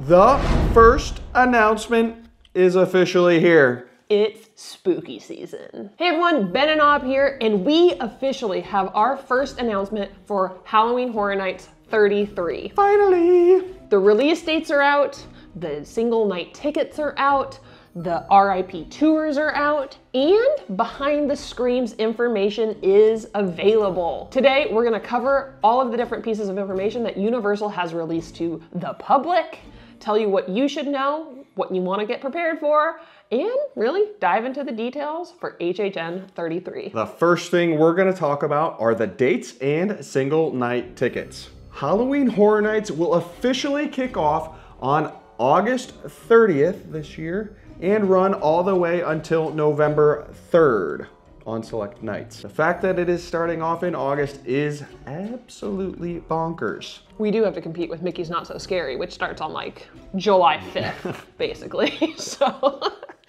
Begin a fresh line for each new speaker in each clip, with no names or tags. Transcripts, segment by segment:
The first announcement is officially here.
It's spooky season. Hey everyone, Ben and Ob here, and we officially have our first announcement for Halloween Horror Nights 33.
Finally!
The release dates are out, the single night tickets are out, the RIP tours are out, and behind the screens information is available. Today, we're gonna cover all of the different pieces of information that Universal has released to the public, tell you what you should know, what you wanna get prepared for, and really dive into the details for HHN 33.
The first thing we're gonna talk about are the dates and single night tickets. Halloween Horror Nights will officially kick off on August 30th this year and run all the way until November 3rd on select nights. The fact that it is starting off in August is absolutely bonkers.
We do have to compete with Mickey's Not So Scary, which starts on like July 5th, basically. So,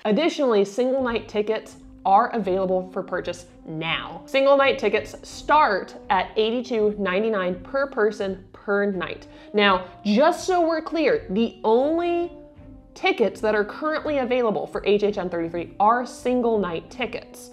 additionally, single night tickets are available for purchase now. Single night tickets start at $82.99 per person per night. Now, just so we're clear, the only tickets that are currently available for HHN 33 are single night tickets.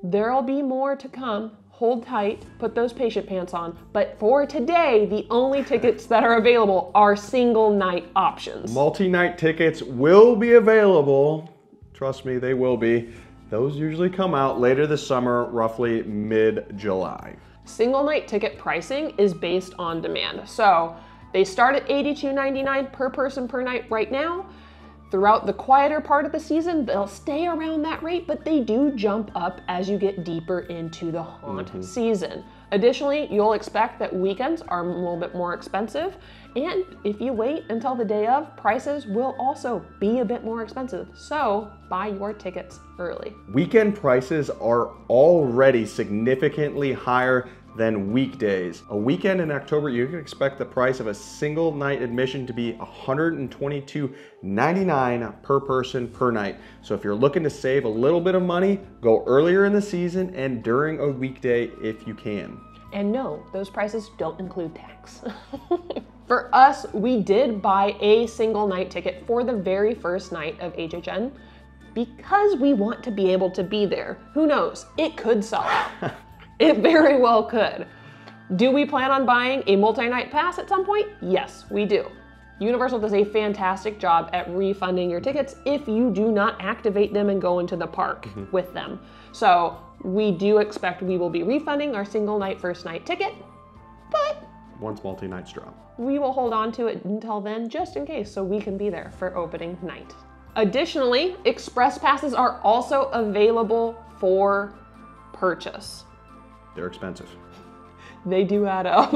There'll be more to come. Hold tight, put those patient pants on. But for today, the only tickets that are available are single night options.
Multi-night tickets will be available. Trust me, they will be. Those usually come out later this summer, roughly mid-July.
Single night ticket pricing is based on demand. So they start at $82.99 per person per night right now. Throughout the quieter part of the season, they'll stay around that rate, but they do jump up as you get deeper into the haunt season. Additionally, you'll expect that weekends are a little bit more expensive, and if you wait until the day of, prices will also be a bit more expensive, so buy your tickets early.
Weekend prices are already significantly higher than weekdays. A weekend in October, you can expect the price of a single night admission to be $122.99 per person per night. So if you're looking to save a little bit of money, go earlier in the season and during a weekday if you can.
And no, those prices don't include tax. For us, we did buy a single night ticket for the very first night of HHN because we want to be able to be there. Who knows? It could sell out. It very well could. Do we plan on buying a multi-night pass at some point? Yes, we do. Universal does a fantastic job at refunding your tickets if you do not activate them and go into the park with them. So we do expect we will be refunding our single night first night ticket, but
once multi-nights drop,
we will hold on to it until then just in case so we can be there for opening night. Additionally, express passes are also available for purchase.
They're expensive.
They do add up.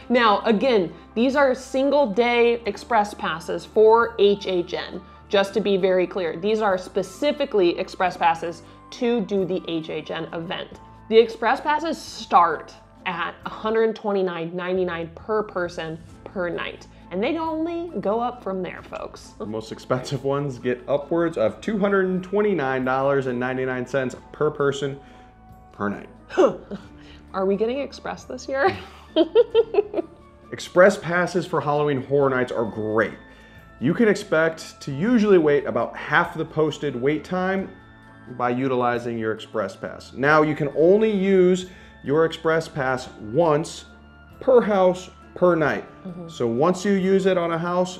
Now, again, these are single day express passes for HHN. Just to be very clear, these are specifically express passes to do the HHN event. The express passes start at $129.99 per person per night. And they only go up from there, folks.
The most expensive ones get upwards of $229.99 per person per night.
Are we getting express this year?
Express passes for Halloween Horror Nights are great. You can expect to usually wait about half the posted wait time by utilizing your express pass. Now you can only use your express pass once per house per night. So once you use it on a house,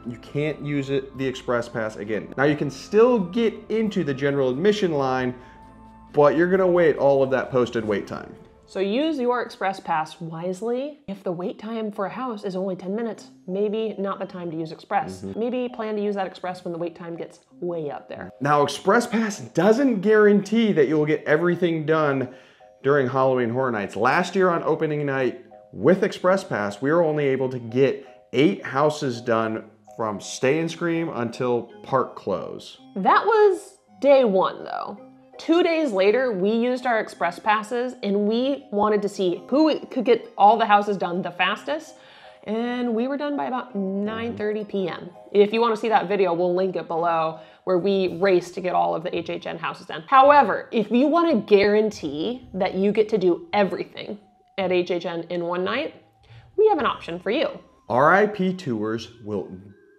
you can't use the express pass again. Now you can still get into the general admission line, but you're gonna wait all of that posted wait time.
So use your express pass wisely. If the wait time for a house is only 10 minutes, maybe not the time to use express. Maybe plan to use that express when the wait time gets way up there.
Now, express pass doesn't guarantee that you'll get everything done during Halloween Horror Nights. Last year on opening night with express pass, we were only able to get 8 houses done from Stay and Scream until park close.
That was day 1 though. 2 days later, we used our express passes and we wanted to see who could get all the houses done the fastest. And we were done by about 9:30 p.m. If you want to see that video, we'll link it below, where we raced to get all of the HHN houses done. However, if you want to guarantee that you get to do everything at HHN in one night, we have an option for you.
RIP tours will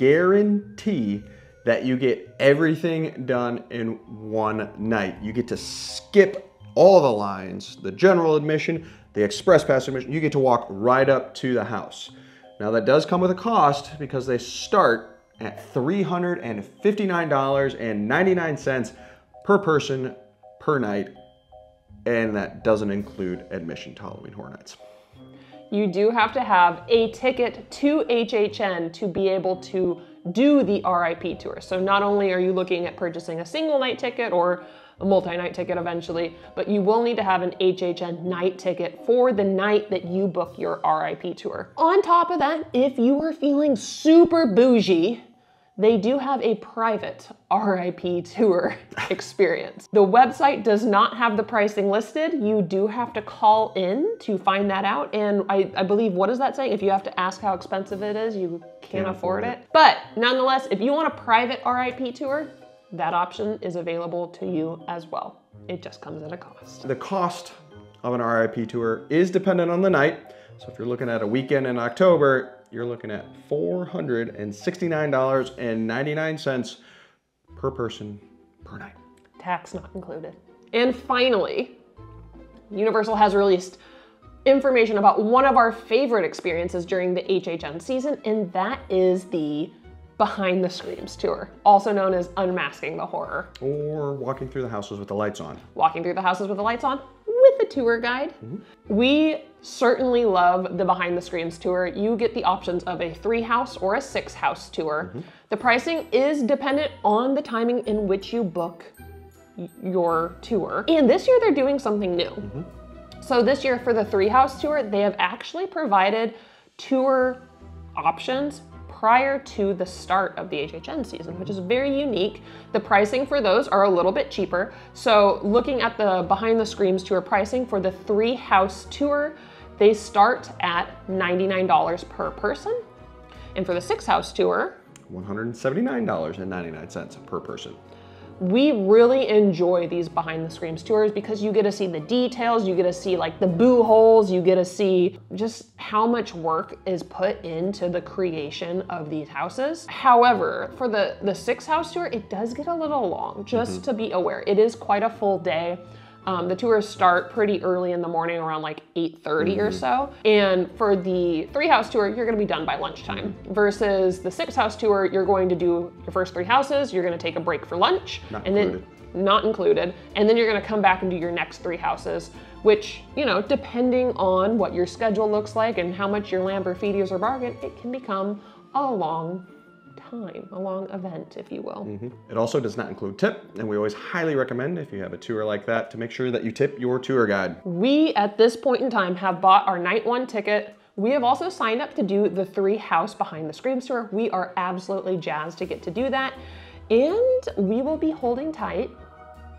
guarantee that you get everything done in one night. You get to skip all the lines, the general admission, the express pass admission. You get to walk right up to the house. Now that does come with a cost because they start at $359.99 per person per night, and that doesn't include admission to Halloween Horror Nights.
You do have to have a ticket to HHN to be able to do the RIP tour. So not only are you looking at purchasing a single night ticket or a multi-night ticket eventually, but you will need to have an HHN night ticket for the night that you book your RIP tour. On top of that, if you are feeling super bougie, they do have a private RIP tour experience. The website does not have the pricing listed. You do have to call in to find that out. And I believe, what is that saying? If you have to ask how expensive it is, you can't afford it. But nonetheless, if you want a private RIP tour, that option is available to you as well. It just comes at a cost.
The cost of an RIP tour is dependent on the night. So if you're looking at a weekend in October, you're looking at $469.99 per person per night.
Tax not included. And finally, Universal has released information about one of our favorite experiences during the HHN season, and that is the Behind the Screams tour, also known as Unmasking the Horror.
Or walking through the houses with the lights on.
Walking through the houses with the lights on with a tour guide. We certainly love the Behind the Screams tour. You get the options of a 3-house or a 6-house tour. The pricing is dependent on the timing in which you book your tour. And this year they're doing something new. So this year for the 3-house tour, they have actually provided tour options prior to the start of the HHN season, which is very unique. The pricing for those are a little bit cheaper. So looking at the Behind the Screams tour pricing for the 3-house tour, they start at $99 per person. And for the 6-house tour,
$179.99 per person.
We really enjoy these Behind the Screams tours because you get to see the details, you get to see like the boo holes, you get to see just how much work is put into the creation of these houses. However, for the 6-house tour, it does get a little long, just to be aware. It is quite a full day. The tours start pretty early in the morning, around like 8:30 or so. And for the 3-house tour, you're gonna be done by lunchtime. Versus the 6-house tour, you're going to do your first 3 houses, you're gonna take a break for lunch, not included. And then you're gonna come back and do your next 3 houses, which, you know, depending on what your schedule looks like and how much your Lamborghinis are bargained, it can become a long event, if you will.
It also does not include tip, and we always highly recommend, if you have a tour like that, to make sure that you tip your tour guide. We,
at this point in time, have bought our night 1 ticket. We have also signed up to do the 3-house Behind the Screams tour. We are absolutely jazzed to get to do that. And we will be holding tight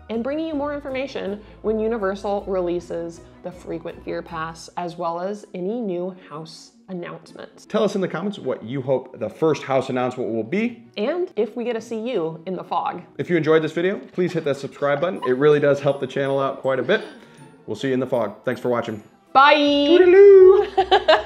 and bringing you more information when Universal releases the Frequent Fear Pass, as well as any new house announcements.
Tell us in the comments what you hope the first house announcement will be.
And if we get to see you in the fog.
If you enjoyed this video, please hit that subscribe button. It really does help the channel out quite a bit. We'll see you in the fog. Thanks for watching.
Bye!
Toodaloo!